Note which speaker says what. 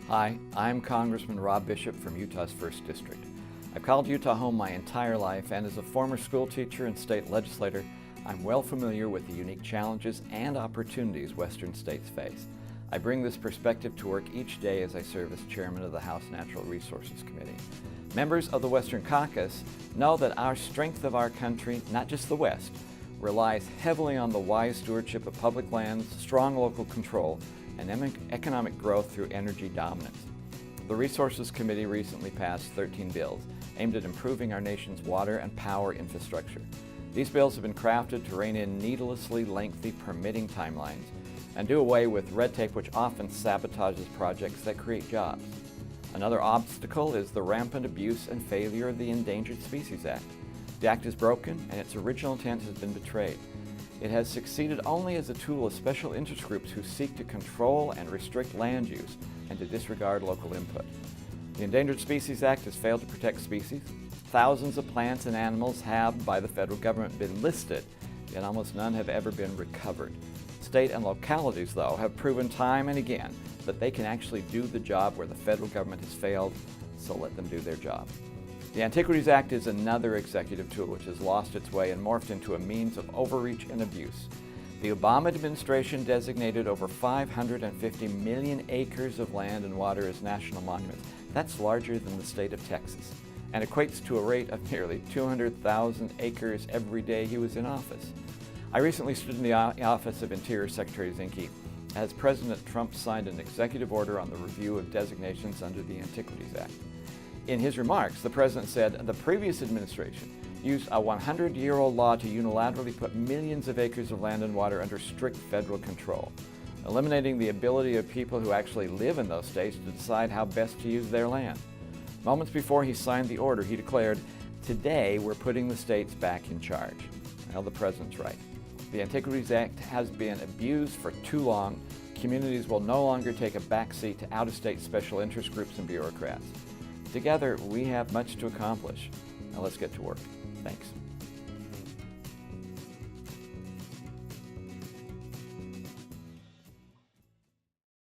Speaker 1: Hi, I'm Congressman Rob Bishop from Utah's 1st District. I've called Utah home my entire life, and as a former school teacher and state legislator, I'm well familiar with the unique challenges and opportunities Western states face. I bring this perspective to work each day as I serve as chairman of the House Natural Resources Committee. Members of the Western Caucus know that our strength of our country, not just the West, relies heavily on the wise stewardship of public lands, strong local control, and economic growth through energy dominance. The Resources Committee recently passed 13 bills aimed at improving our nation's water and power infrastructure. These bills have been crafted to rein in needlessly lengthy permitting timelines and do away with red tape which often sabotages projects that create jobs. Another obstacle is the rampant abuse and failure of the Endangered Species Act. The act is broken and its original intent has been betrayed. It has succeeded only as a tool of special interest groups who seek to control and restrict land use and to disregard local input. The Endangered Species Act has failed to protect species. Thousands of plants and animals have, by the federal government, been listed, yet almost none have ever been recovered. State and localities, though, have proven time and again that they can actually do the job where the federal government has failed, so let them do their job. The Antiquities Act is another executive tool which has lost its way and morphed into a means of overreach and abuse. The Obama administration designated over 550 million acres of land and water as national monuments. That's larger than the state of Texas, and equates to a rate of nearly 200,000 acres every day he was in office. I recently stood in the office of Interior Secretary Zinke as President Trump signed an executive order on the review of designations under the Antiquities Act. In his remarks, the President said the previous administration used a 100-year-old law to unilaterally put millions of acres of land and water under strict federal control, eliminating the ability of people who actually live in those states to decide how best to use their land. Moments before he signed the order, he declared, "Today we're putting the states back in charge." Well, the President's right. The Antiquities Act has been abused for too long. Communities will no longer take a backseat to out-of-state special interest groups and bureaucrats. Together, we have much to accomplish. Now let's get to work. Thanks.